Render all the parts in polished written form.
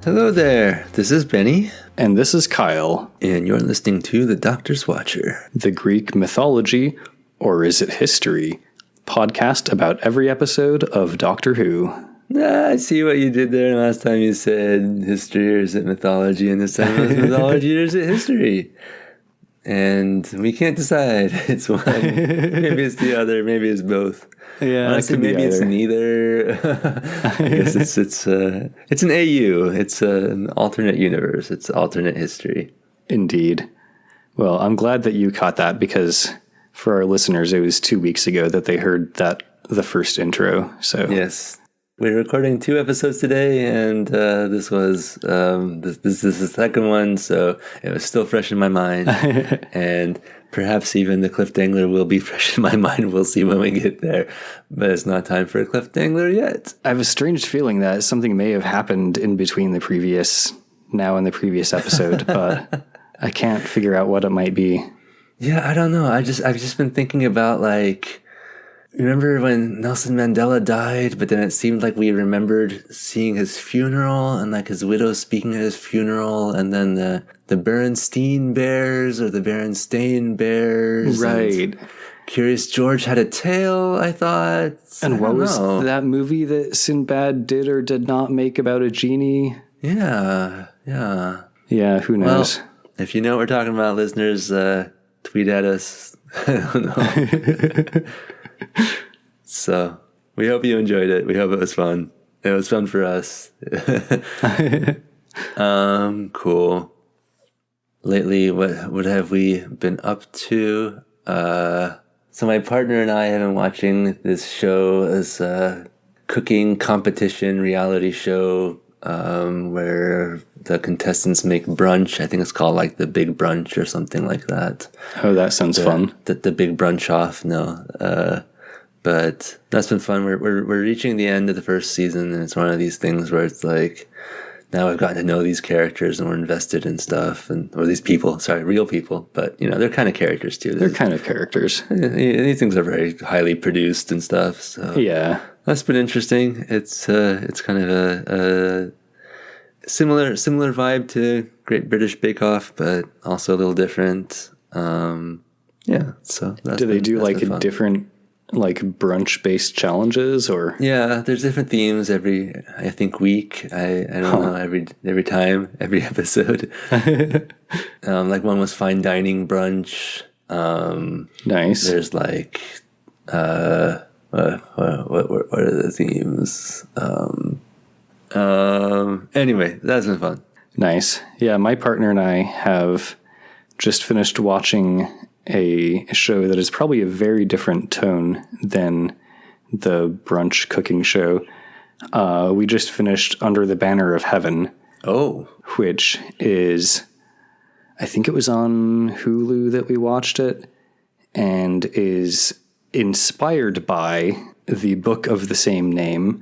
Hello there, this is Benny. And this is Kyle. And you're listening to The Doctor's Watcher. The Greek mythology, or is it history? Podcast about every episode of Doctor Who. I see what you did there. Last time you said history, or is it mythology? And this time it was mythology, or is it history? And we can't decide. It's one. Maybe it's the other. Maybe it's both. Yeah, honestly, maybe it's neither. I guess it's an AU. It's an alternate universe. It's alternate history. Indeed. Well, I'm glad that you caught that because for our listeners, it was 2 weeks ago that they heard the first intro. So yes, we're recording 2 episodes today, and this was this is the second one, so it was still fresh in my mind, and perhaps even the Cliff Dangler will be fresh in my mind. We'll see when we get there, but it's not time for a Cliff Dangler yet. I have a strange feeling that something may have happened in between the previous episode, but I can't figure out what it might be. Yeah, I don't know. I've just been thinking about, like, remember when Nelson Mandela died, but then it seemed like we remembered seeing his funeral and like his widow speaking at his funeral, and then the Berenstain Bears or the Berenstain Bears. Right. Curious George had a tail, I thought. And what was that movie that Sinbad did or did not make about a genie? Yeah. Yeah, who knows? Well, if you know what we're talking about, listeners, tweet at us. I don't know. So we hope you enjoyed it. We hope it was fun. It was fun for us. Cool. Lately, what have we been up to? So my partner and I have been watching this show, as a cooking competition reality show, where the contestants make brunch. I think it's called like the Big Brunch or something like that. Oh, that sounds fun. The Big Brunch Off. No. But that's been fun. We're reaching the end of the first season, and it's one of these things where it's like, now we've gotten to know these characters and we're invested in stuff, or these people. Sorry, real people, but they're kind of characters too. They're kind of characters. These things are very highly produced and stuff. So yeah, that's been interesting. It's kind of a similar vibe to Great British Bake Off, but also a little different. Yeah. So do they do like a different, like, brunch-based challenges, or? Yeah, there's different themes every, I think, week. I don't know, every time, every episode. Like one was fine dining brunch. Nice. There's like, what are the themes? Anyway, that's been fun. Nice. Yeah, my partner and I have just finished watching a show that is probably a very different tone than the brunch cooking show. We just finished Under the Banner of Heaven. Oh. Which is, I think it was on Hulu that we watched it, and is inspired by the book of the same name.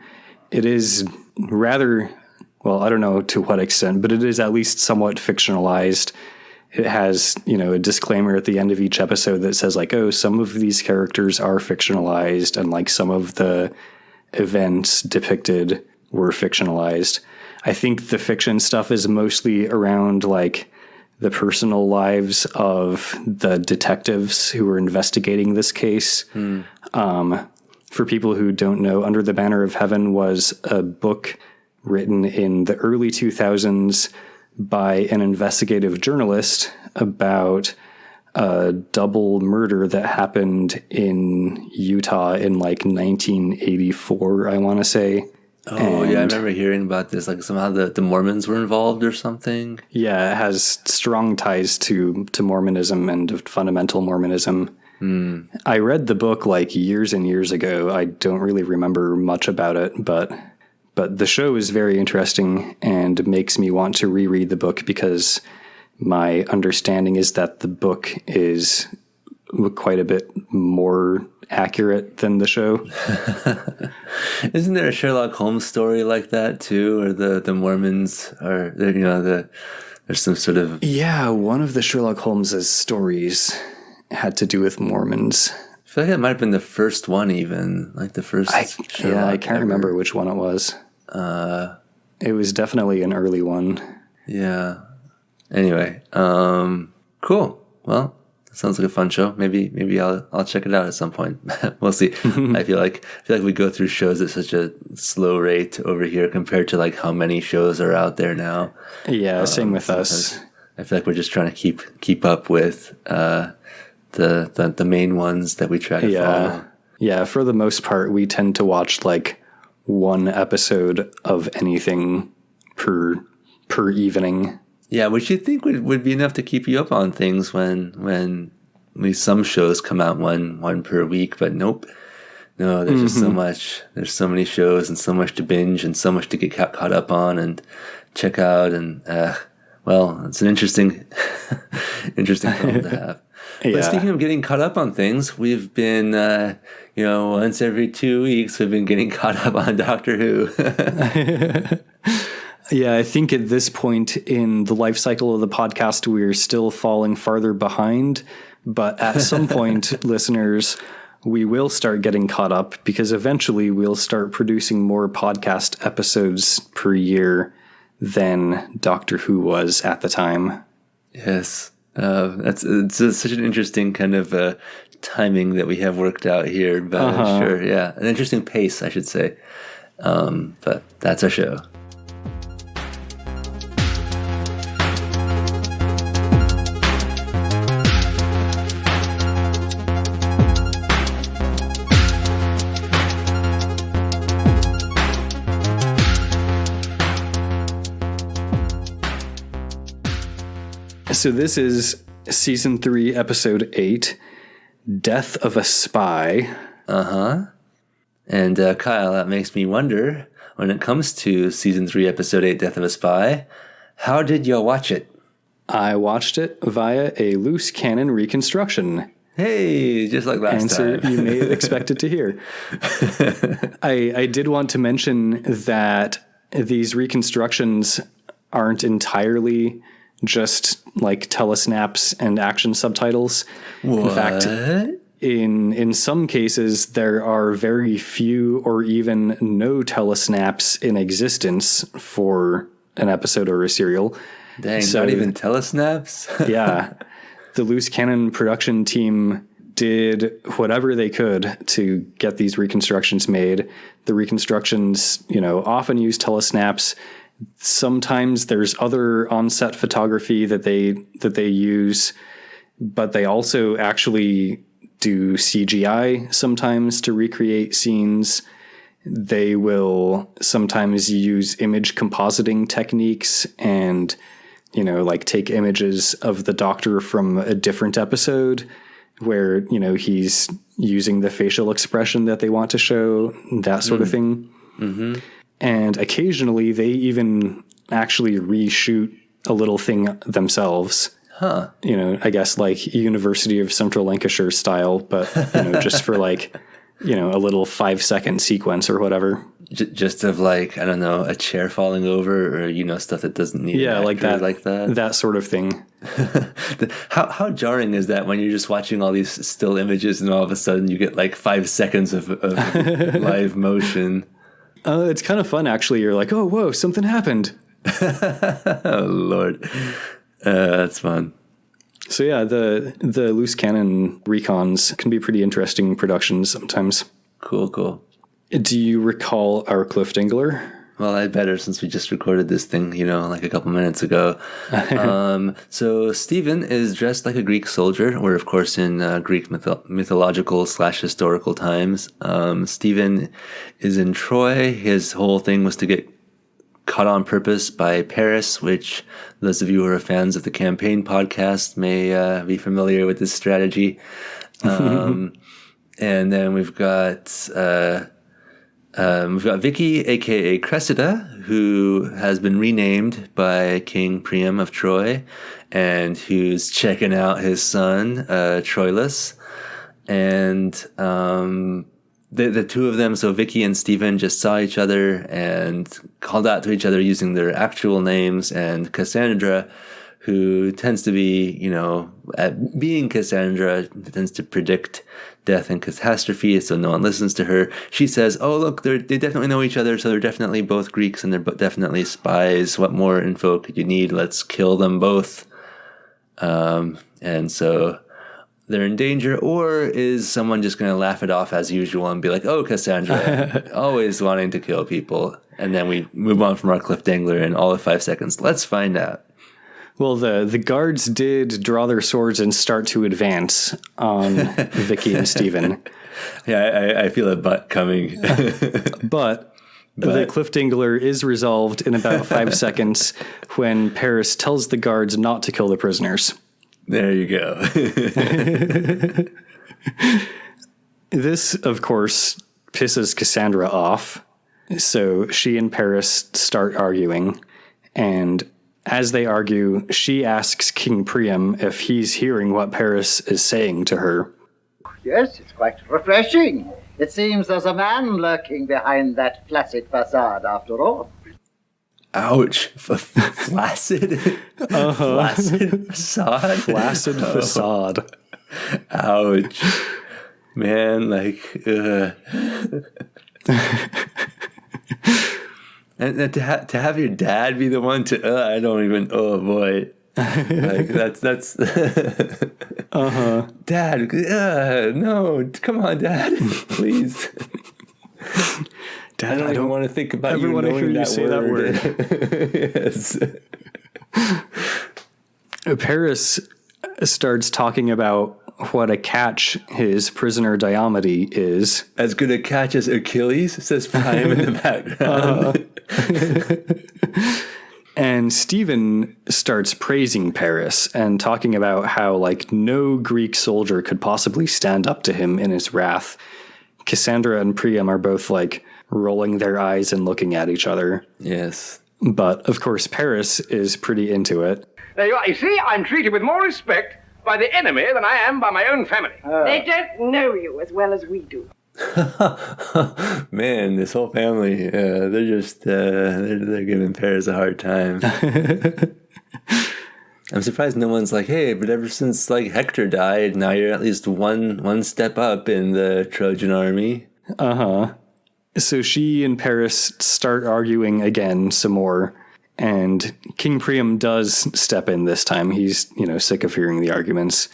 It is rather, well, I don't know to what extent, but it is at least somewhat fictionalized. It has, a disclaimer at the end of each episode that says, like, oh, some of these characters are fictionalized, and like some of the events depicted were fictionalized. I think the fiction stuff is mostly around like the personal lives of the detectives who were investigating this case. For people who don't know, Under the Banner of Heaven was a book written in the early 2000s by an investigative journalist about a double murder that happened in Utah in like 1984, I want to say. Oh, yeah, I remember hearing about this. Like somehow the Mormons were involved or something. Yeah, it has strong ties to Mormonism and fundamental Mormonism. I read the book like years and years ago. I don't really remember much about it, but the show is very interesting and makes me want to reread the book, because my understanding is that the book is quite a bit more accurate than the show. Isn't there a Sherlock Holmes story like that too, or the Mormons are, there's some sort of... Yeah, one of the Sherlock Holmes's stories had to do with Mormons. I feel like that might have been the first one, even like the first. I can't remember which one it was. it was definitely an early one. Yeah. Anyway, cool. Well, sounds like a fun show. Maybe I'll check it out at some point. We'll see. I feel like we go through shows at such a slow rate over here compared to like how many shows are out there now. Yeah, same with us. I feel like we're just trying to keep up with the main ones that we try to follow. Yeah, for the most part, we tend to watch like one episode of anything per evening. Yeah, which you think would be enough to keep you up on things when some shows come out one per week, but nope. No, there's just so much. There's so many shows and so much to binge and so much to get caught up on and check out. And well, it's an interesting problem to have. Yeah. But speaking of getting caught up on things, we've been, once every 2 weeks, we've been getting caught up on Doctor Who. Yeah, I think at this point in the life cycle of the podcast, we're still falling farther behind. But at some point, listeners, we will start getting caught up because eventually we'll start producing more podcast episodes per year than Doctor Who was at the time. Yes. It's such an interesting kind of timing that we have worked out here. But sure, yeah. An interesting pace, I should say. But that's our show. So this is season 3, episode 8, Death of a Spy. And Kyle, that makes me wonder, when it comes to season 3, episode 8, Death of a Spy, how did you watch it? I watched it via a loose cannon reconstruction. Hey, just like last time. Answer you may have expected to hear. I did want to mention that these reconstructions aren't entirely just like telesnaps and action subtitles. What? In fact, in some cases, there are very few or even no telesnaps in existence for an episode or a serial. Dang, not even telesnaps? Yeah. The Loose Cannon production team did whatever they could to get these reconstructions made. The reconstructions, often use telesnaps. Sometimes there's other on-set photography that they use, but they also actually do CGI sometimes to recreate scenes. They will sometimes use image compositing techniques and, take images of the Doctor from a different episode where, he's using the facial expression that they want to show, that sort of thing. Mm-hmm. And occasionally they even actually reshoot a little thing themselves. Huh. I guess like University of Central Lancashire style, but, just for like, a little 5-second sequence or whatever. Just of like, I don't know, a chair falling over or, stuff that doesn't need an actor like that. That sort of thing. How jarring is that when you're just watching all these still images and all of a sudden you get like 5 seconds of live motion? It's kind of fun, actually. You're like, oh, whoa, something happened. Oh, Lord. That's fun. So, yeah, the Loose Cannon recons can be pretty interesting productions sometimes. Cool. Do you recall our Cliffdingler? Well, I'd better since we just recorded this thing, like a couple minutes ago. So Stephen is dressed like a Greek soldier. We're, of course, in Greek mythological/historical times. Stephen is in Troy. His whole thing was to get caught on purpose by Paris, which those of you who are fans of the campaign podcast may be familiar with this strategy. And then we've got Vicky, aka Cressida, who has been renamed by King Priam of Troy, and who's checking out his son, Troilus. And the two of them, so Vicky and Stephen, just saw each other and called out to each other using their actual names. And Cassandra, who tends to be, at being Cassandra, tends to predict death and catastrophe, so no one listens to her. She says, oh, look, they definitely know each other, so they're definitely both Greeks, and they're definitely spies. What more info could you need? Let's kill them both. And so they're in danger, or is someone just going to laugh it off as usual and be like, oh, Cassandra, always wanting to kill people. And then we move on from our cliff dangler in all of 5 seconds. Let's find out. Well, the guards did draw their swords and start to advance on Vicky and Stephen. Yeah, I feel a butt coming. But the cliff dangler is resolved in about 5 seconds when Paris tells the guards not to kill the prisoners. There you go. This, of course, pisses Cassandra off. So she and Paris start arguing, and as they argue, she asks King Priam if he's hearing what Paris is saying to her. Yes, it's quite refreshing. It seems there's a man lurking behind that flaccid facade after all. Ouch. Flaccid? Flaccid facade? Flaccid facade. Ouch. Man, And to have your dad be the one to, I don't even, oh boy. That's Dad, no, come on, Dad, please. Dad, I don't want to think about you want to hear you say that word. Yes. Paris starts talking about what a catch his prisoner Diomede is. As good a catch as Achilles, says Priam in the background. And Stephen starts praising Paris and talking about how, no Greek soldier could possibly stand up to him in his wrath. Cassandra and Priam are both, rolling their eyes and looking at each other. Yes. But, of course, Paris is pretty into it. There you are. You see, I'm treated with more respect by the enemy than I am by my own family. They don't know you as well as we do. Man, this whole family, they're just, they're giving Paris a hard time. I'm surprised no one's like, hey, but ever since, Hector died, now you're at least one step up in the Trojan army. Uh-huh. So she and Paris start arguing again some more, and King Priam does step in this time. He's, sick of hearing the arguments.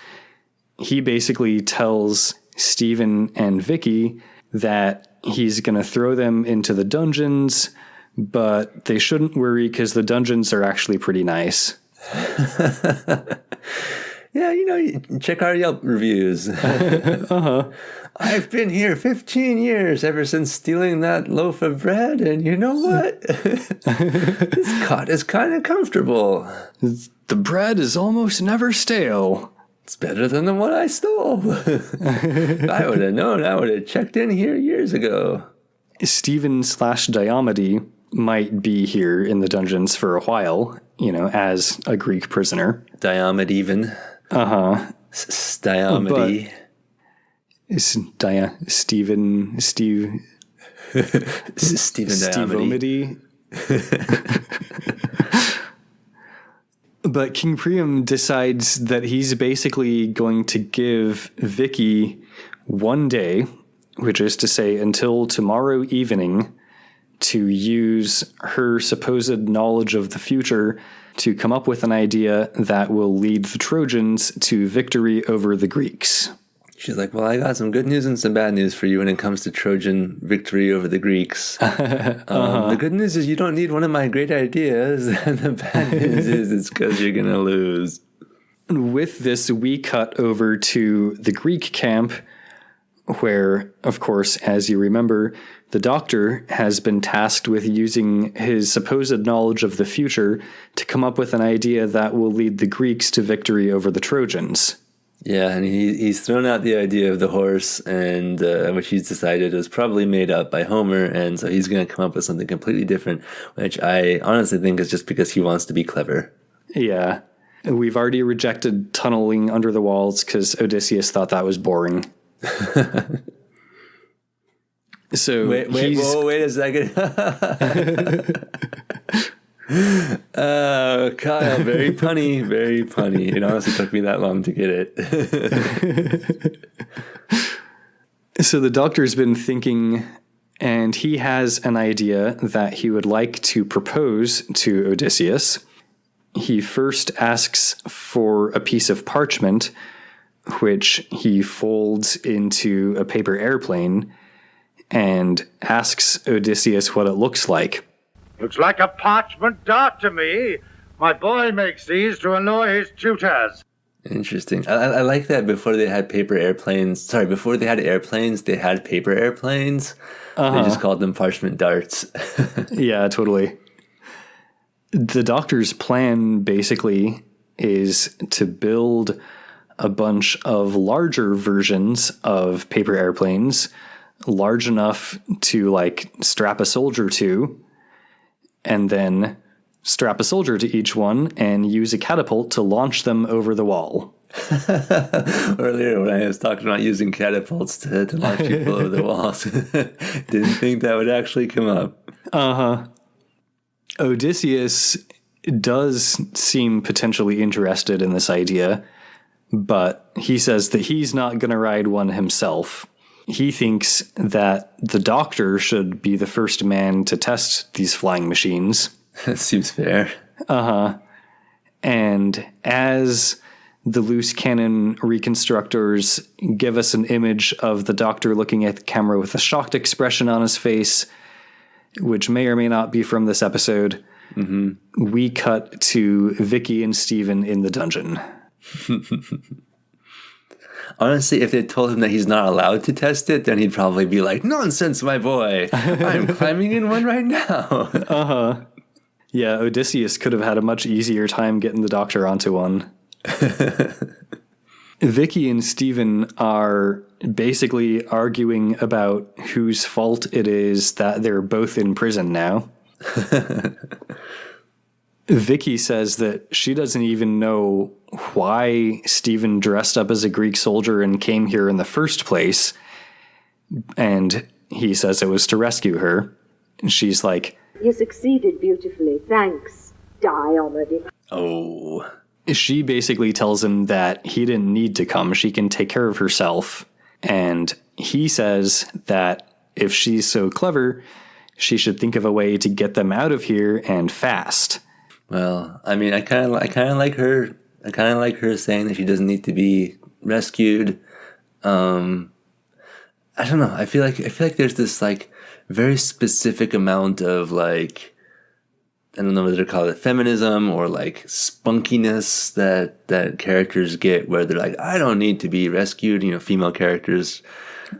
He basically tells Stephen and Vicky that he's going to throw them into the dungeons, but they shouldn't worry because the dungeons are actually pretty nice. Yeah, check our Yelp reviews. Uh-huh. I've been here 15 years ever since stealing that loaf of bread, and you know what? This cot is kind of comfortable. The bread is almost never stale. It's better than the one I stole. I would have known. I would have checked in here years ago. Stephen/Diomede might be here in the dungeons for a while, as a Greek prisoner. Diomede even. Uh-huh. Diomede. Stephen Diomede. But King Priam decides that he's basically going to give Vicky 1 day, which is to say until tomorrow evening, to use her supposed knowledge of the future to come up with an idea that will lead the Trojans to victory over the Greeks. She's like, well, I got some good news and some bad news for you when it comes to Trojan victory over the Greeks. The good news is you don't need one of my great ideas. And the bad news is it's because you're going to lose. With this, we cut over to the Greek camp where, of course, as you remember, the doctor has been tasked with using his supposed knowledge of the future to come up with an idea that will lead the Greeks to victory over the Trojans. Yeah, and he's thrown out the idea of the horse, and which he's decided was probably made up by Homer, and so he's going to come up with something completely different, which I honestly think is just because he wants to be clever. Yeah. We've already rejected tunneling under the walls because Odysseus thought that was boring. So wait a second. Kyle, very punny, very punny. It honestly took me that long to get it. So the doctor's been thinking, and he has an idea that he would like to propose to Odysseus. He first asks for a piece of parchment, which he folds into a paper airplane, and asks Odysseus what it looks like. Looks like a parchment dart to me. My boy makes these to annoy his tutors. Interesting. I like that before they had paper airplanes. Sorry, before they had airplanes, they had paper airplanes. They just called them parchment darts. Yeah, totally. The doctor's plan basically is to build a bunch of larger versions of paper airplanes, large enough to like strap a soldier to, and then strap a soldier to each one and use a catapult to launch them over the wall. Earlier when I was talking about using catapults to launch people over the walls, didn't think that would actually come up. Odysseus does seem potentially interested in this idea, but he says that he's not going to ride one himself. He thinks that the doctor should be the first man to test these flying machines. Seems fair. And as the loose cannon reconstructors give us an image of the doctor looking at the camera with a shocked expression on his face, which may or may not be from this episode, we cut to Vicky and Steven in the dungeon. Honestly, if they told him that he's not allowed to test it, then he'd probably be like, "Nonsense, my boy. I'm climbing in one right now." Yeah, Odysseus could have had a much easier time getting the doctor onto one. Vicky and Steven are basically arguing about whose fault it is that they're both in prison now. Vicky says that she doesn't even know why Steven dressed up as a Greek soldier and came here in the first place. And he says it was to rescue her. And she's like, "You succeeded beautifully. Thanks. Die already." Oh. She basically tells him that he didn't need to come. She can take care of herself. And he says that if she's so clever, she should think of a way to get them out of here and fast. Well, I mean, I kind of like her. I kind of like her saying that she doesn't need to be rescued. I don't know. I feel like there's this like very specific amount of like, I don't know whether to call it feminism or like spunkiness that characters get, where they're like, I don't need to be rescued. You know, female characters.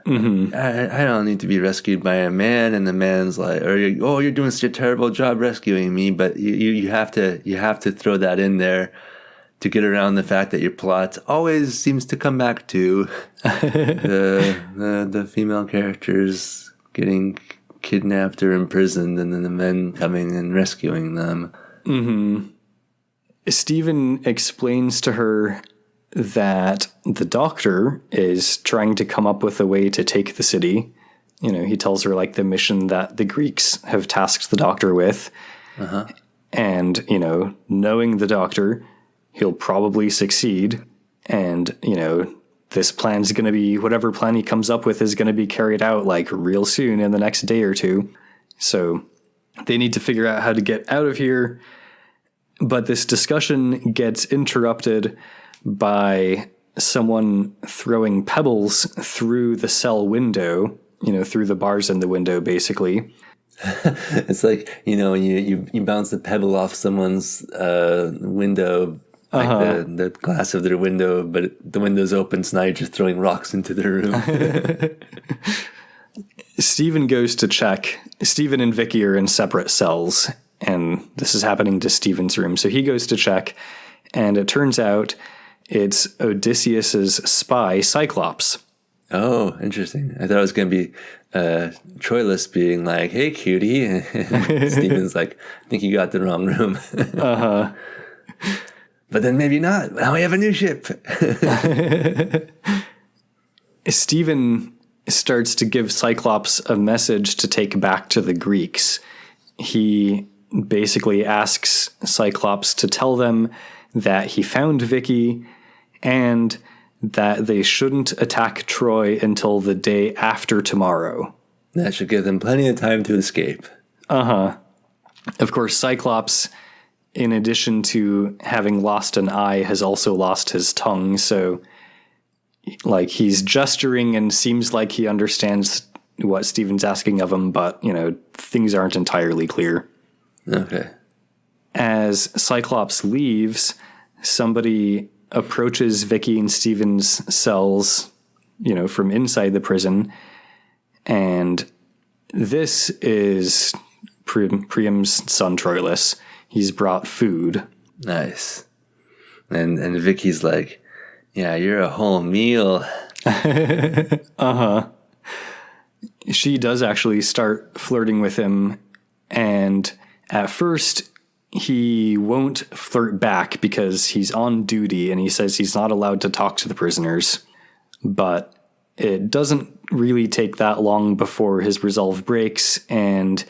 I don't need to be rescued by a man, and the man's like, you're doing such a terrible job rescuing me. But you have to throw that in there to get around the fact that your plot always seems to come back to the female characters getting kidnapped or imprisoned, and then the men coming and rescuing them. Stephen explains to her that the doctor is trying to come up with a way to take the city. You know, he tells her like the mission that the Greeks have tasked the doctor with. And, you know, knowing the doctor, he'll probably succeed. And, you know, this plan's going to be, whatever plan he comes up with is going to be carried out like real soon in the next day or two. So they need to figure out how to get out of here. But this discussion gets interrupted by someone throwing pebbles through the cell window, you know, through the bars in the window, basically. It's like, you know, you bounce the pebble off someone's window, like the glass of their window, but the window's open, so now you're just throwing rocks into their room. Stephen goes to check. Stephen and Vicky are in separate cells, and this is happening to Stephen's room. So he goes to check, and it turns out it's Odysseus's spy, Cyclops. Oh, interesting. I thought it was going to be Troilus being like, "Hey, cutie." And Stephen's like, "I think you got the wrong room." But then maybe not. Now we have a new ship. Stephen starts to give Cyclops a message to take back to the Greeks. He basically asks Cyclops to tell them that he found Vicky and that they shouldn't attack Troy until the day after tomorrow. That should give them plenty of time to escape. Of course, Cyclops, in addition to having lost an eye, has also lost his tongue, so like he's gesturing and seems like he understands what Steven's asking of him, but, things aren't entirely clear. Okay. As Cyclops leaves, somebody approaches Vicky and Steven's cells, from inside the prison, and this is Priam's son Troilus. He's brought food. Nice. And Vicky's like, yeah, you're a whole meal. She does actually start flirting with him, and at first he won't flirt back because he's on duty and he says he's not allowed to talk to the prisoners. But it doesn't really take that long before his resolve breaks, and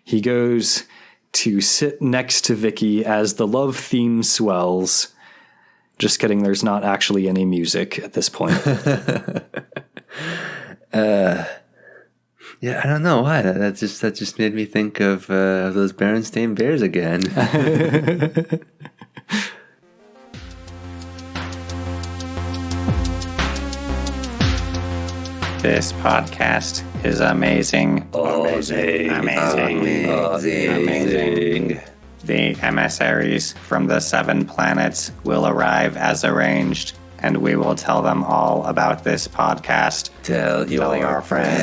he goes to sit next to Vicky as the love theme swells. Just kidding, there's not actually any music at this point. Yeah, I don't know why. That just made me think of those Berenstain Bears again. This podcast is amazing. Amazing. The emissaries from the 7 planets will arrive as arranged, and we will tell them all about this podcast. Tell your friends.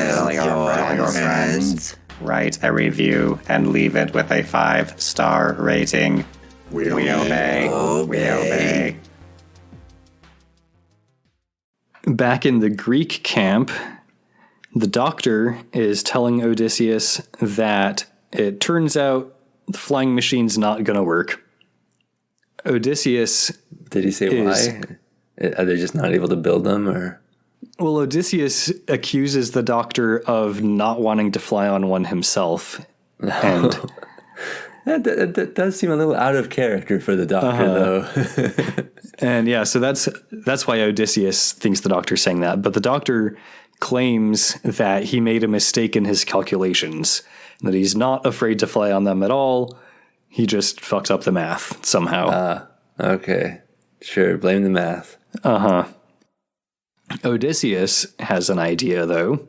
Write a review and leave it with a 5-star rating. We obey. Back in the Greek camp, the doctor is telling Odysseus that it turns out the flying machine's not going to work. Odysseus... Did he say why? Are they just not able to build them, or? Well, Odysseus accuses the doctor of not wanting to fly on one himself. And that does seem a little out of character for the doctor, though. And yeah, so that's why Odysseus thinks the doctor's saying that. But the doctor claims that he made a mistake in his calculations, that he's not afraid to fly on them at all. He just fucked up the math somehow. Okay. Sure, blame the math. Odysseus has an idea, though.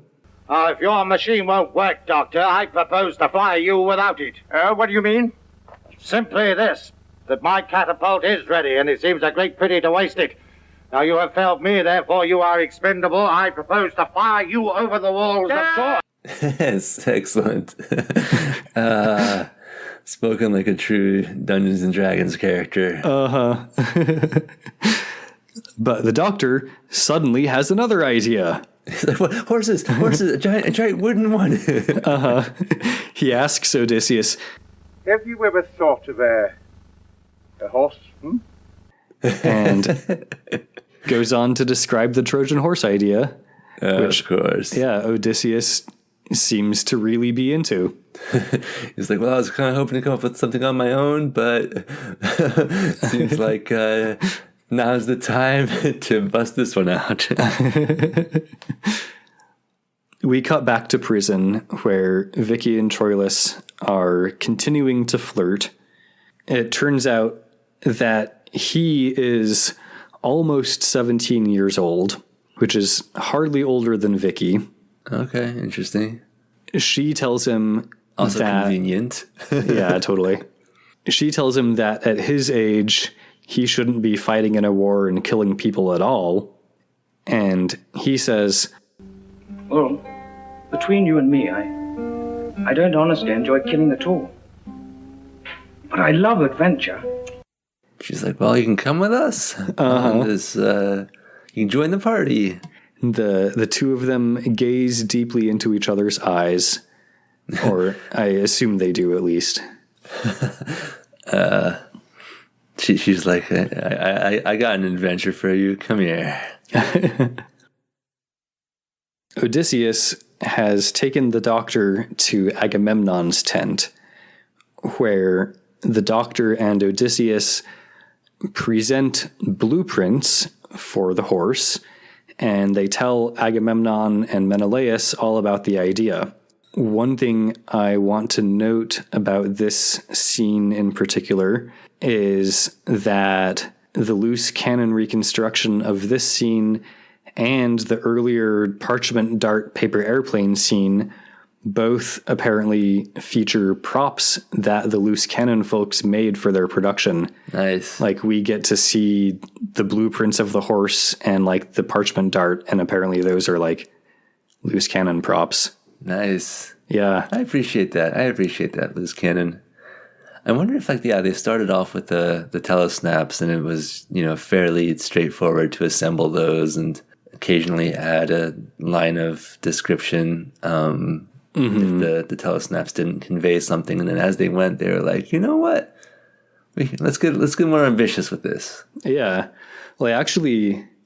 If your machine won't work, Doctor, I propose to fly you without it. What do you mean? Simply this, that my catapult is ready, and it seems a great pity to waste it. Now you have failed me, therefore you are expendable. I propose to fire you over the walls of Troy. Yes, excellent. Spoken like a true Dungeons and Dragons character. But the doctor suddenly has another idea. He's like, what? Horses, a giant wooden one. He asks Odysseus, Have you ever thought of a horse? and goes on to describe the Trojan horse idea. Which, of course. Yeah, Odysseus seems to really be into. He's like, well, I was kind of hoping to come up with something on my own, but seems like now's the time to bust this one out. We cut back to prison, where Vicky and Troilus are continuing to flirt. It turns out that he is almost 17 years old, which is hardly older than Vicky. Okay, interesting. She tells him also that... convenient. Yeah, totally. She tells him that at his age, he shouldn't be fighting in a war and killing people at all. And he says... Well, between you and me, I don't honestly enjoy killing at all. But I love adventure. She's like, well, you can come with us. You can join the party. The two of them gaze deeply into each other's eyes. Or I assume they do, at least. She's like, I got an adventure for you. Come here. Odysseus has taken the doctor to Agamemnon's tent, where the Doctor and Odysseus present blueprints for the horse, and they tell Agamemnon and Menelaus all about the idea. One thing I want to note about this scene in particular is that the loose cannon reconstruction of this scene and the earlier parchment dart paper airplane scene both apparently feature props that the loose cannon folks made for their production. Nice. Like, we get to see the blueprints of the horse and like the parchment dart, and apparently those are like loose cannon props. Nice. Yeah. I appreciate that, loose cannon. I wonder if they started off with the telesnaps, and it was, fairly straightforward to assemble those and occasionally add a line of description if the telesnaps didn't convey something, and then as they went, they were like, you know what? Let's get more ambitious with this. Yeah. Well,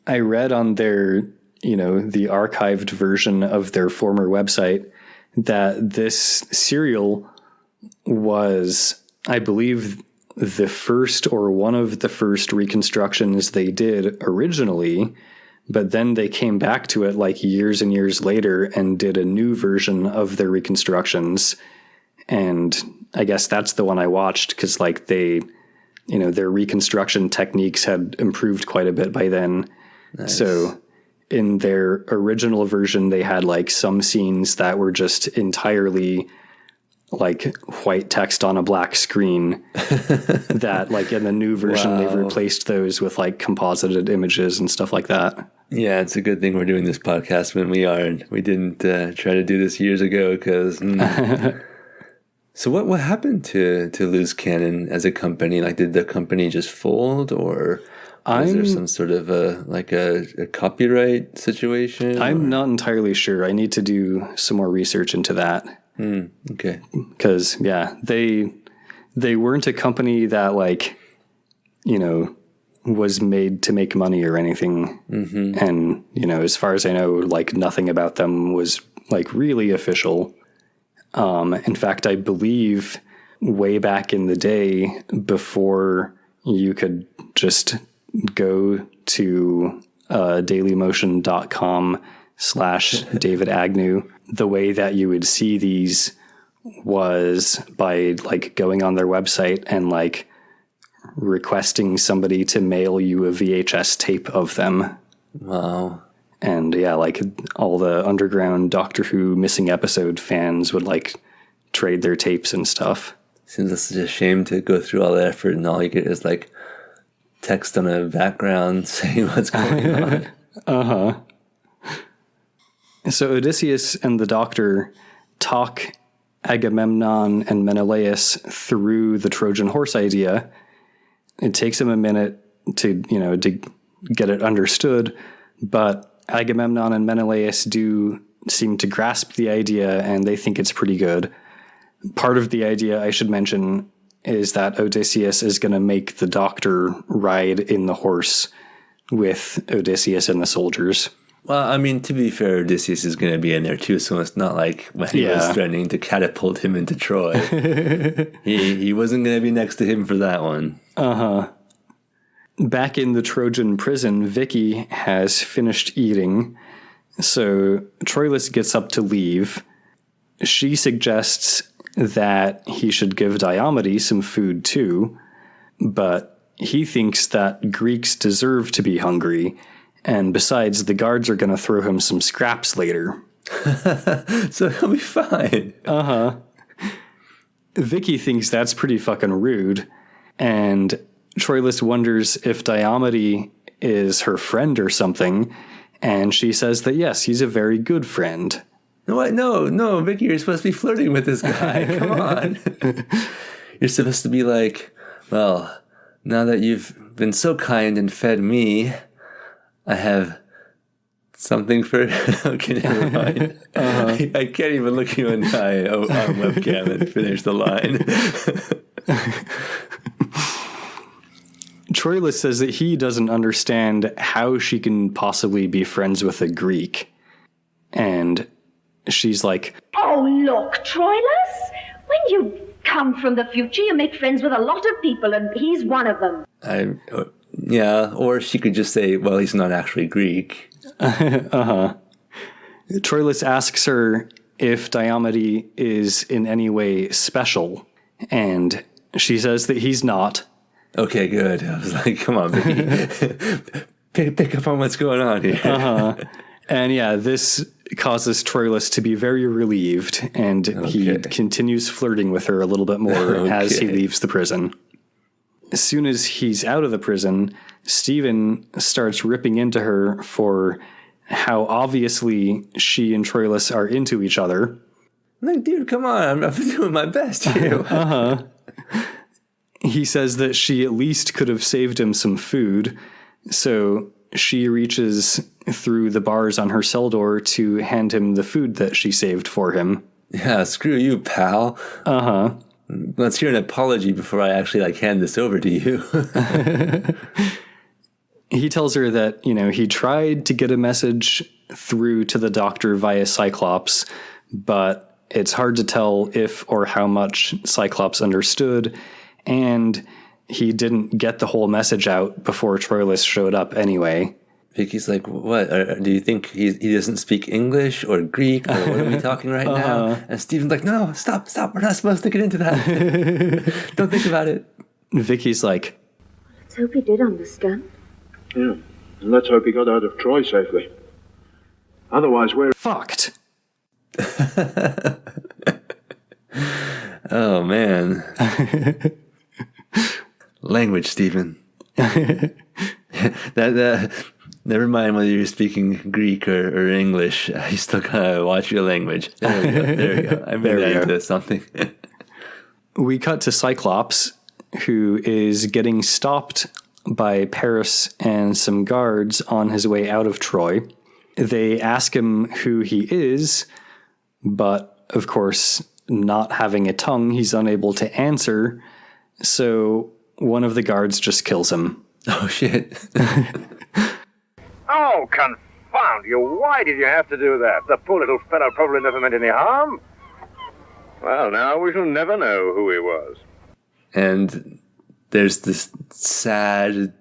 I read on their, the archived version of their former website that this serial was, I believe, the first or one of the first reconstructions they did originally, but then they came back to it like years and years later and did a new version of their reconstructions. And I guess that's the one I watched because their reconstruction techniques had improved quite a bit by then. Nice. So in their original version, they had like some scenes that were just entirely like white text on a black screen that like in the new version, they've replaced those with like composited images and stuff like that. Yeah, it's a good thing we're doing this podcast when we are. We didn't try to do this years ago because... So what happened to Loose Cannon as a company? Like, did the company just fold, or was there some sort of a copyright situation? I'm not entirely sure. I need to do some more research into that. Okay. Because, they weren't a company that, was made to make money or anything. Mm-hmm. And, as far as I know, nothing about them was, really official. In fact, I believe way back in the day, before you could just go to dailymotion.com/David Agnew, the way that you would see these was by going on their website and requesting somebody to mail you a VHS tape of them. Wow. And all the underground Doctor Who missing episode fans would trade their tapes and stuff. Seems it's a shame to go through all that effort and all you get is text on a background saying what's going on. Uh-huh. So Odysseus and the Doctor talk Agamemnon and Menelaus through the Trojan horse idea. It takes them a minute to get it understood, but Agamemnon and Menelaus do seem to grasp the idea, and they think it's pretty good. Part of the idea, I should mention, is that Odysseus is going to make the Doctor ride in the horse with Odysseus and the soldiers. Well, I mean, to be fair, Odysseus is going to be in there too, so it's not like when he was threatening to catapult him into Troy. he wasn't going to be next to him for that one. Uh-huh. Back in the Trojan prison, Vicky has finished eating, so Troilus gets up to leave. She suggests that he should give Diomede some food too, but he thinks that Greeks deserve to be hungry, and besides, the guards are going to throw him some scraps later. So he'll be fine. Uh-huh. Vicky thinks that's pretty fucking rude, and Troilus wonders if Diomede is her friend or something, and she says that yes, he's a very good friend. No, Vicky, you're supposed to be flirting with this guy. Come on. You're supposed to be well, now that you've been so kind and fed me, I have something for... Okay, never mind. Uh-huh. I can't even look you in the eye on webcam and finish the line. Troilus says that he doesn't understand how she can possibly be friends with a Greek. And she's like, Oh, look, Troilus, when you come from the future. You make friends with a lot of people, and he's one of them. Yeah, or she could just say, well, he's not actually Greek. Uh-huh. Troilus asks her if Diomede is in any way special, and she says that he's not. Okay, good. I was like, come on, Vicky. pick up on what's going on here. Uh-huh. And yeah, this causes Troilus to be very relieved, and he continues flirting with her a little bit more as he leaves the prison. As soon as he's out of the prison, Stephen starts ripping into her for how obviously she and Troilus are into each other. I'm like, dude, come on. I'm doing my best here. Uh-huh. He says that she at least could have saved him some food, so she reaches through the bars on her cell door to hand him the food that she saved for him. Yeah, screw you, pal. Uh-huh. Let's hear an apology before I actually hand this over to you. He tells her that, he tried to get a message through to the doctor via Cyclops, but it's hard to tell if or how much Cyclops understood, and he didn't get the whole message out before Troilus showed up anyway. Vicky's like, what? Do you think he doesn't speak English or Greek, or what are we talking right now? And Stephen's like, no, stop. We're not supposed to get into that. Don't think about it. Vicky's like, Let's hope he did understand. Yeah, and let's hope he got out of Troy safely. Otherwise, we're fucked. Oh, man. Language, Stephen. Never mind whether you're speaking Greek or English. You still gotta watch your language. There we go. I made that into something. We cut to Cyclops, who is getting stopped by Paris and some guards on his way out of Troy. They ask him who he is, but of course, not having a tongue, he's unable to answer. So one of the guards just kills him. Oh, shit. Oh, confound you. Why did you have to do that? The poor little fellow probably never meant any harm. Well, now we shall never know who he was. And there's this sad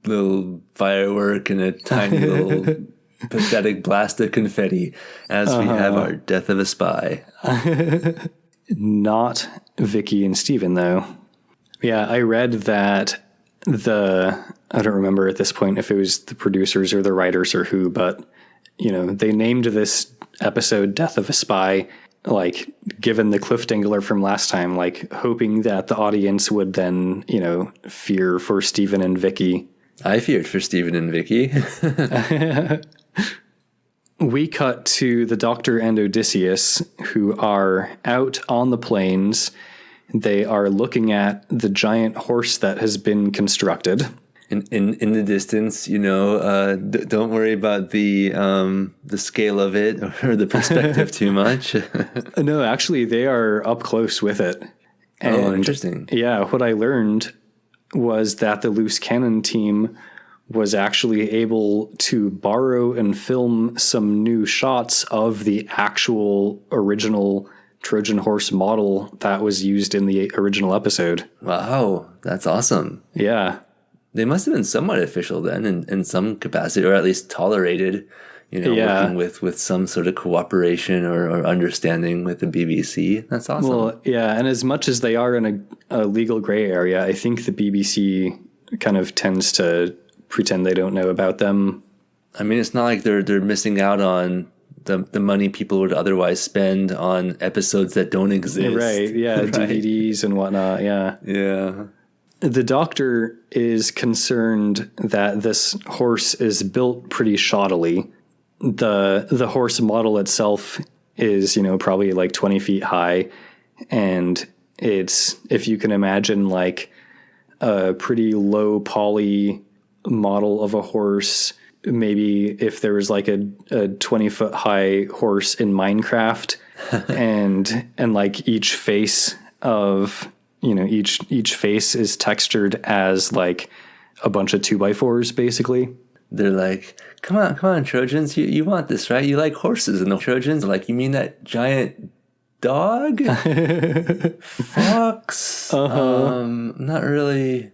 little firework and a tiny little pathetic blast of confetti as we have our death of a spy. Not Vicky and Stephen, though. Yeah, I read that I don't remember at this point if it was the producers or the writers or who, but, they named this episode Death of a Spy, given the cliffhanger from last time, hoping that the audience would then, fear for Stephen and Vicky. I feared for Stephen and Vicky. We cut to the Doctor and Odysseus, who are out on the plains. They are looking at the giant horse that has been constructed. In the distance, don't worry about the scale of it or the perspective too much. No, actually, they are up close with it. And interesting. Yeah, what I learned was that the Loose Cannon team was actually able to borrow and film some new shots of the actual original Trojan horse model that was used in the original episode. Wow, that's awesome. Yeah. They must have been somewhat official then in some capacity, or at least tolerated, working with some sort of cooperation or understanding with the BBC. That's awesome. Well, yeah, and as much as they are in a legal gray area, I think the BBC kind of tends to pretend they don't know about them. I mean, it's not like they're missing out on the money people would otherwise spend on episodes that don't exist. Right, yeah, right. DVDs and whatnot, yeah. Yeah. The Doctor is concerned that this horse is built pretty shoddily. The horse model itself is, probably 20 feet high, and it's, if you can imagine, a pretty low poly model of a horse. Maybe if there was a 20-foot high horse in Minecraft and each face of, each face is textured as a bunch of 2x4s, basically. They're like, come on, Trojans, you want this, right? You like horses, and the Trojans are like, you mean that giant dog? Fox? Not really.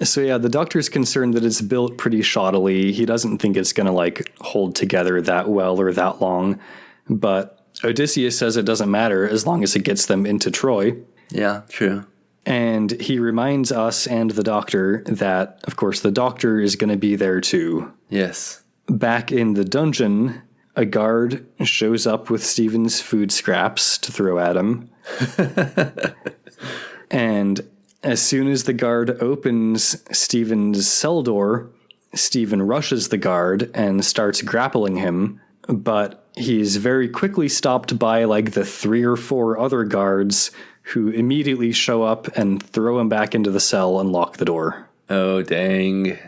So yeah, the doctor's concerned that it's built pretty shoddily. He doesn't think it's going to like hold together that well or that long. But Odysseus says it doesn't matter as long as it gets them into Troy. Yeah, true. And he reminds us and the doctor that, of course, the doctor is going to be there too. Yes. Back in the dungeon, a guard shows up with Stephen's food scraps to throw at him. And as soon as the guard opens Stephen's cell door, Stephen rushes the guard and starts grappling him. But he's very quickly stopped by like the 3 or 4 other guards who immediately show up and throw him back into the cell and lock the door. Oh, dang.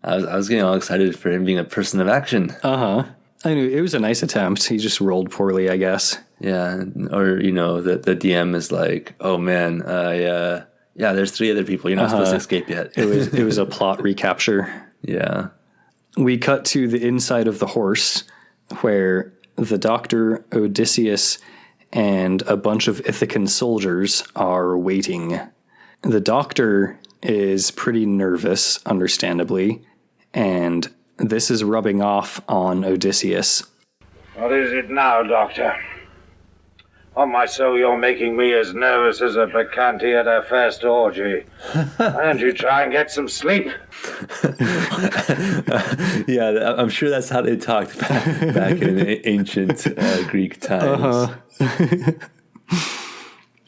I was getting all excited for him being a person of action. I knew it was a nice attempt. He just rolled poorly, I guess. Yeah, or, the DM is like, oh, man, there's 3 other people. You're not supposed to escape yet. It was a plot recapture. Yeah. We cut to the inside of the horse, where the doctor, Odysseus, and a bunch of Ithacan soldiers are waiting. The doctor is pretty nervous, understandably, and this is rubbing off on Odysseus. What is it now, Doctor? On my soul, you're making me as nervous as a bacchante at her first orgy. Why don't you try and get some sleep? Yeah, I'm sure that's how they talked back in ancient Greek times.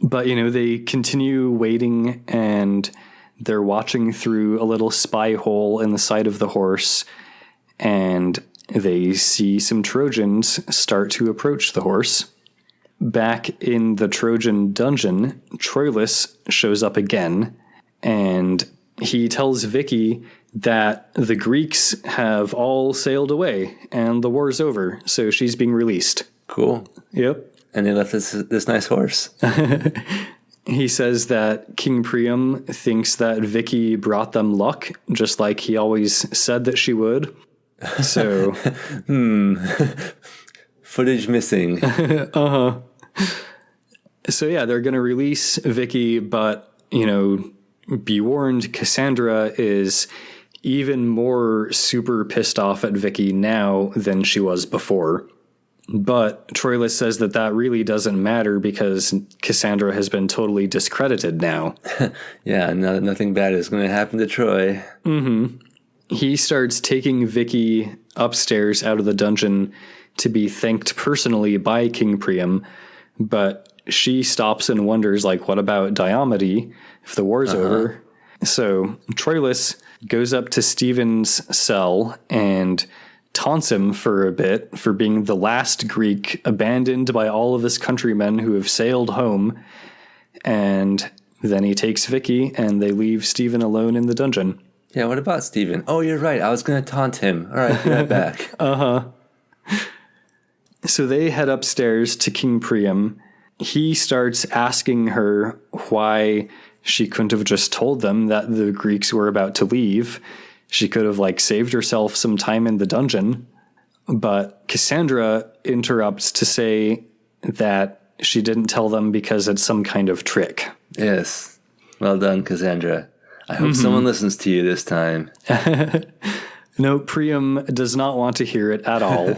But, they continue waiting, and they're watching through a little spy hole in the side of the horse, and they see some Trojans start to approach the horse. Back in the Trojan dungeon, Troilus shows up again, and he tells Vicky that the Greeks have all sailed away and the war's over, so she's being released. Cool. Yep. And they left this nice horse. He says that King Priam thinks that Vicky brought them luck, just like he always said that she would. So... Footage missing. So yeah, they're going to release Vicky, but, be warned, Cassandra is even more super pissed off at Vicky now than she was before. But Troilus says that really doesn't matter because Cassandra has been totally discredited now. Yeah, nothing bad is going to happen to Troy. He starts taking Vicky upstairs out of the dungeon to be thanked personally by King Priam, but she stops and wonders, what about Diomede if the war's over? So Troilus goes up to Stephen's cell and taunts him for a bit for being the last Greek abandoned by all of his countrymen who have sailed home. And then he takes Vicky and they leave Stephen alone in the dungeon. Yeah, what about Stephen? Oh, you're right. I was going to taunt him. All right, be right back. So they head upstairs to King Priam. He starts asking her why she couldn't have just told them that the Greeks were about to leave. She could have saved herself some time in the dungeon. But Cassandra interrupts to say that she didn't tell them because it's some kind of trick. Yes. Well done, Cassandra. I hope someone listens to you this time. No, Priam does not want to hear it at all.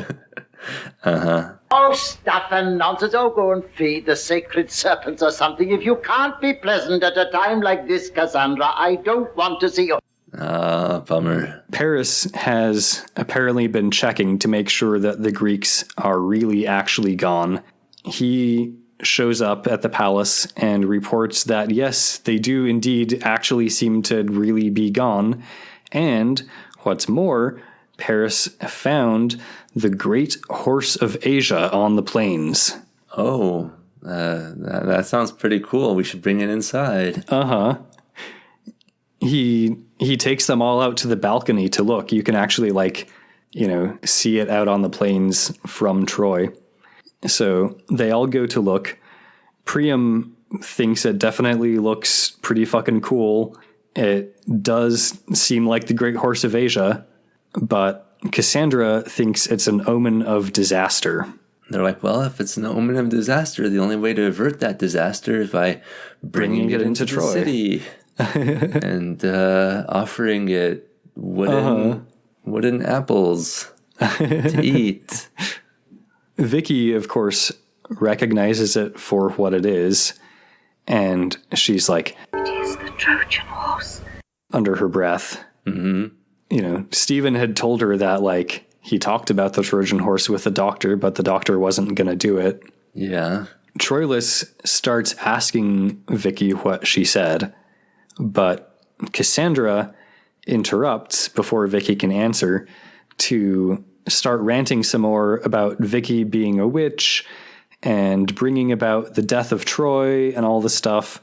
Oh, stuff and nonsense. Oh, go and feed the sacred serpents or something. If you can't be pleasant at a time like this, Cassandra, I don't want to see you. Bummer. Paris has apparently been checking to make sure that the Greeks are really actually gone. He shows up at the palace and reports that, yes, they do indeed actually seem to really be gone. And what's more, Paris found the great horse of Asia on the plains. Oh, that sounds pretty cool. We should bring it inside. He takes them all out to the balcony to look. You can actually see it out on the plains from Troy. So they all go to look. Priam thinks it definitely looks pretty fucking cool. It does seem like the great horse of Asia, but Cassandra thinks it's an omen of disaster. they're like, well, if it's an omen of disaster, the only way to avert that disaster is by bringing it into Troy. the city and offering it wooden apples to eat. Vicky, of course, recognizes it for what it is, and she's like, It is the Trojan horse. under her breath. Mm-hmm. You know, Stephen had told her that, like, he talked about the Trojan horse with the doctor, but the doctor wasn't going to do it. Yeah. Troilus starts asking Vicky what she said, but Cassandra interrupts before Vicky can answer to start ranting some more about Vicky being a witch and bringing about the death of Troy and all the stuff.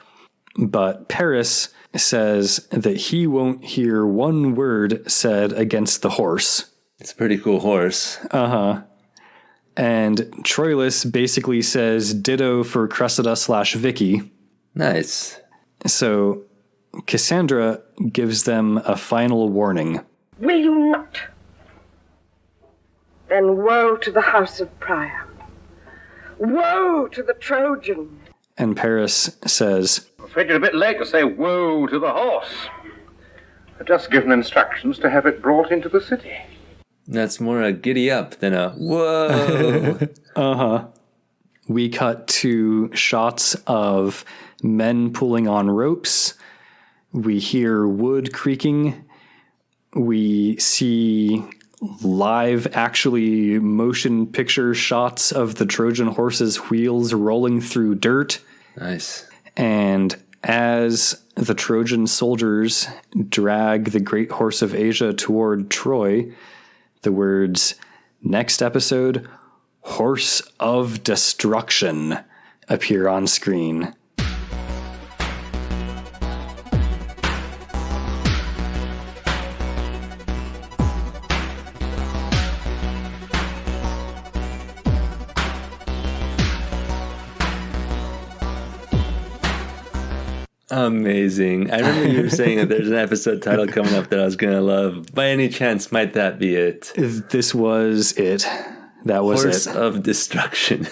But Paris says that he won't hear one word said against the horse. It's a pretty cool horse. And Troilus basically says ditto for Cressida/Vicky. Nice. So Cassandra gives them a final warning. Will you not? Then woe to the house of Priam. Woe to the Trojan. And Paris says, I'm afraid you're a bit late to say woe to the horse. I've just given instructions to have it brought into the city. That's more a giddy up than a whoa. We cut to shots of men pulling on ropes. We hear wood creaking. We see live, actually motion picture shots of the Trojan horse's wheels rolling through dirt. Nice. And as the Trojan soldiers drag the great horse of Asia toward Troy, the words, next episode, Horse of Destruction, appear on screen. Amazing. I remember you were saying that there's an episode title coming up that I was going to love. By any chance, might that be it? This was it. That was Horse it. of Destruction.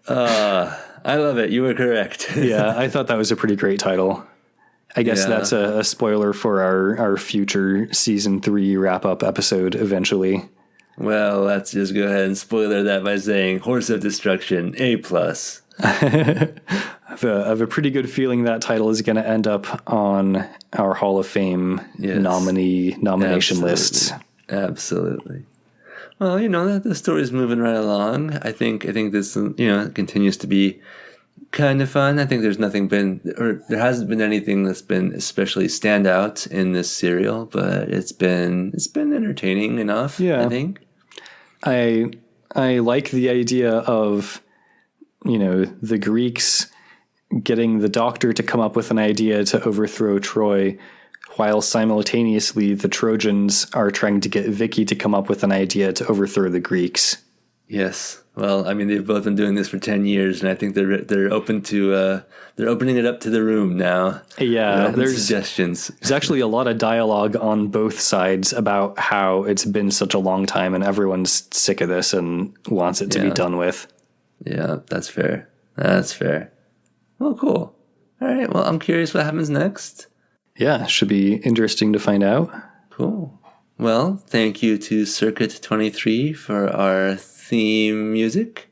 I love it. You were correct. Yeah, I thought that was a pretty great title. I guess that's a spoiler for our future season 3 wrap-up episode eventually. Well, let's just go ahead and spoiler that by saying Horse of Destruction, A+. I have a pretty good feeling that title is going to end up on our Hall of Fame nomination lists. Absolutely. Well, the story's moving right along. I think this, continues to be kind of fun. I think there hasn't been anything that's been especially standout in this serial, but it's been entertaining enough. Yeah. I think. I like the idea of, the Greeks getting the doctor to come up with an idea to overthrow Troy, while simultaneously the Trojans are trying to get Vicky to come up with an idea to overthrow the Greeks. Yes. Well, I mean, they've both been doing this for 10 years, and I think they're open to they're opening it up to the room now. Yeah, there's suggestions. There's actually a lot of dialogue on both sides about how it's been such a long time, and everyone's sick of this and wants it to be done with. Yeah, that's fair. That's fair. Well, cool. All right. Well, I'm curious what happens next. Yeah, should be interesting to find out. Cool. Well, thank you to Circuit 23 for our theme music.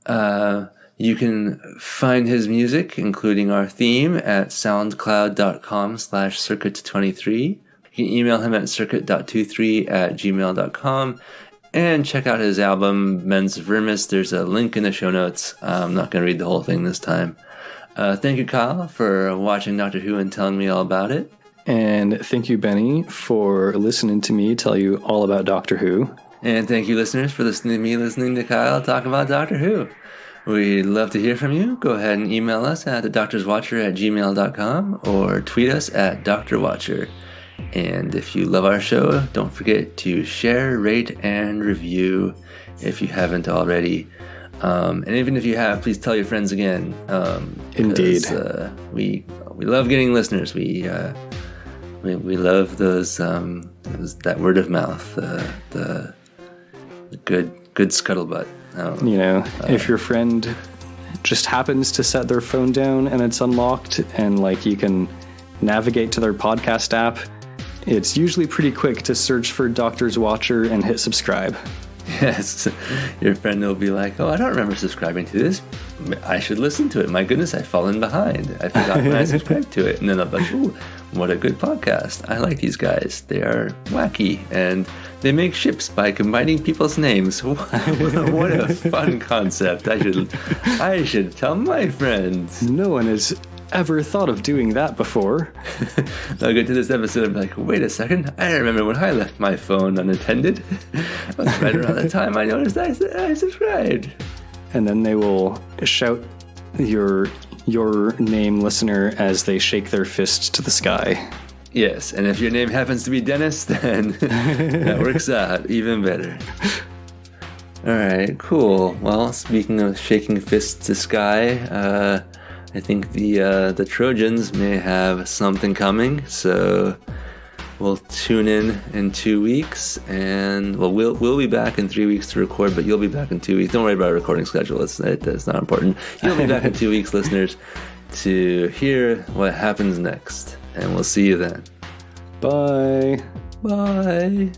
You can find his music, including our theme, at soundcloud.com/circuit23. You can email him at circuit.23@gmail.com. And check out his album, Mens Vermis. There's a link in the show notes. I'm not going to read the whole thing this time. Thank you, Kyle, for watching Doctor Who and telling me all about it. And thank you, Benny, for listening to me tell you all about Doctor Who. And thank you, listeners, for listening to Kyle talk about Doctor Who. We'd love to hear from you. Go ahead and email us at thedoctorswatcher@gmail.com or tweet us at drwatcher. And if you love our show, don't forget to share, rate, and review if you haven't already. And even if you have, please tell your friends again. Indeed. We love getting listeners. We love those that word of mouth, the good good scuttlebutt. You know, if your friend just happens to set their phone down and it's unlocked and like you can navigate to their podcast app, it's usually pretty quick to search for Doctor's Watcher and hit subscribe. Yes, your friend will be like, oh, I don't remember subscribing to this. I should listen to it. My goodness, I've fallen behind. I forgot when I subscribed to it. And then I'm like, ooh, what a good podcast. I like these guys. They are wacky, and they make ships by combining people's names. What a fun concept. I should tell my friends. No one has ever thought of doing that before. I'll get to this episode and be like, wait a second, I remember when I left my phone unattended. That was right around the time I noticed I subscribed. And then they will shout your name, listener, as they shake their fist to the sky. Yes, and if your name happens to be Dennis, then that works out even better. All right, cool. Well, speaking of shaking fists to sky, I think the Trojans may have something coming, so we'll tune in 2 weeks, and we'll be back in 3 weeks to record, but you'll be back in 2 weeks. Don't worry about our recording schedule; that's not important. You'll be back in 2 weeks, listeners, to hear what happens next, and we'll see you then. Bye. Bye.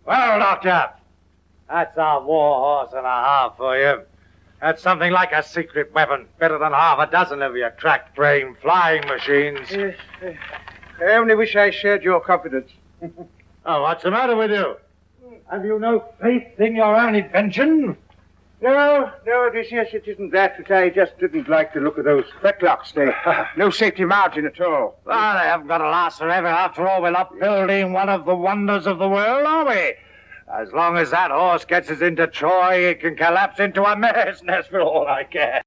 Well, Doctor, that's a war horse and a half for you. That's something like a secret weapon, better than half a dozen of your crack-brain flying machines. Yes, I only wish I shared your confidence. Oh, what's the matter with you? Have you no faith in your own invention? No, Odysseus, it isn't that, but I just didn't like the look of those fetlocks. They no safety margin at all. Well, they haven't got to last forever. After all, we're not building one of the wonders of the world, are we? As long as that horse gets us into Troy, it can collapse into a mare's nest for all I care.